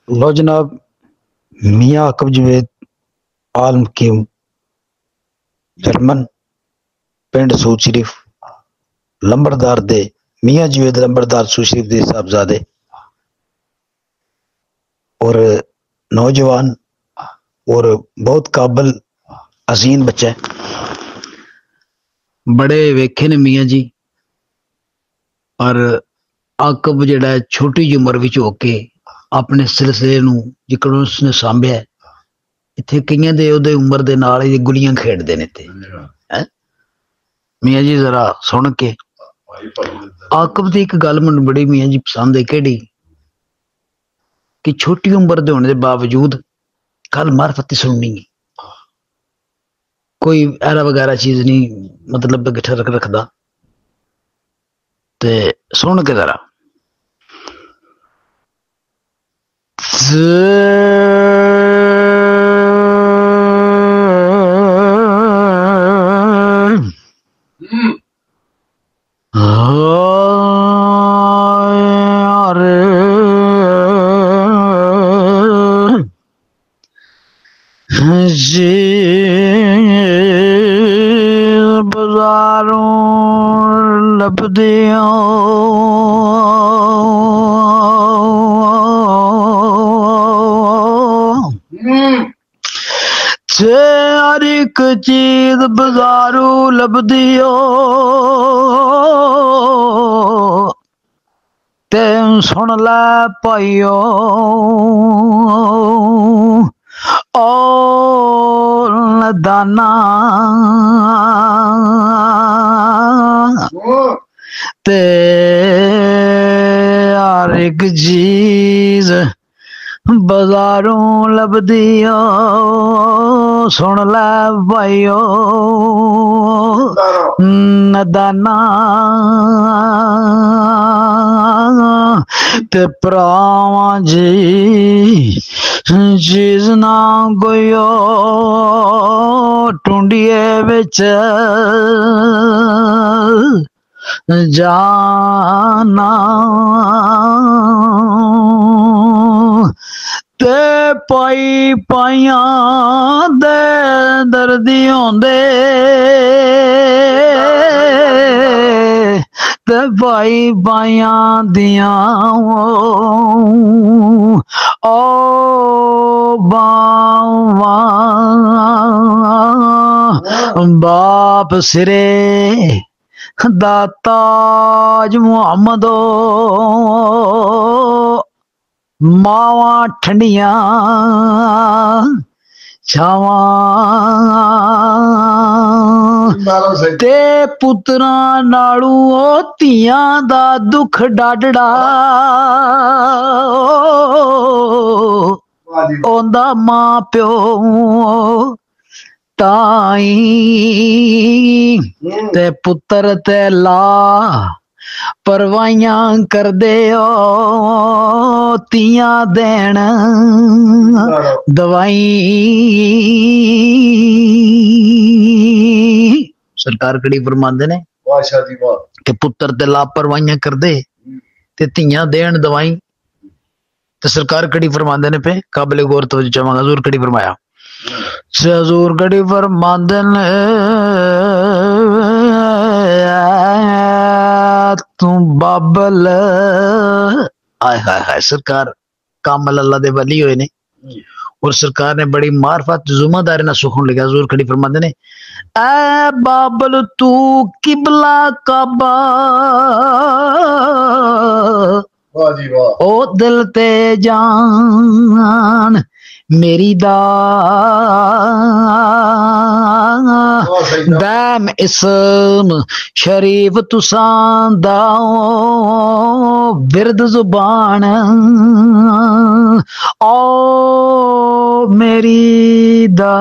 लो जनाब, मियाँ अकब जवेद आलम की जर्मन पिंड सूद शरीफ लंबरदार दे मियाँ जवेद लंबरदार सूद शरीफ दे साहबजादे और नौजवान और बहुत काबिल हसीन बच्चा है। बड़े वेखे ने मियाँ जी, और अकब जिहड़ा छोटी जी उम्र विच होके अपने सिलसिले नूं जिकड़ उसने सांभिया, इत्थे कईयां दे उहदे उम्र दे नाल ही गुलियां खेडदे ने इत्थे। मियाँ जी जरा सुन के अकब दी एक गल मैनूं बड़ी मियाँ जी पसंद है, किहड़ी कि छोटी उम्र दे होने दे बावजूद कल मार्फत सुननी है, कोई ऐरा वगैरह चीज नहीं मतलब गिठा रखदा। ते सुन के जरा बाजारों लभदियां हर एक चीज बाजारों लभदियो ते सुन लै भाइयो ओ दाना ते हर एक चीज बाजारों लभदियो सुन लै भाइयो नदाना ते भरावां जी चीज ना गोयो टुंडिए विच जाना ते पाई पाइया दे दर्दी होंदे ते भाई पाइया दिया ओ बावा बाप सिरे दाताज मुहम्मदो मावा ठंडिया छावा ते पुत्रा नालू तियां दा दुख डाडड़ा ओंदा मां प्यो ताई ते पुत्र ते ला परवाइयां कर दे तियां देन दवाई। सरकार कड़ी फरमांदे ने कि पुत्र ते लापरवाहियां कर दे ते तियां देन दवाई। ते सरकार कड़ी फरमांदे ने पे काबिल गौर तवज्जो चाहांगा। हजूर कड़ी फरमाया, हजूर कड़ी फरमांदे ने तू बाबल आय हाय हाय। सरकार कामल अल्लाह दे वली होए ने और सरकार ने बड़ी मार्फत जुम्मेदारी ना सुखन लिखा। हजूर खड़ी फरमाते ने ऐ बाबल तू किबला काबा ओ दिल ते जान मेरी दा दैम इसम शरीफ तुसां दा बिरद जुबान ओ मेरी दा।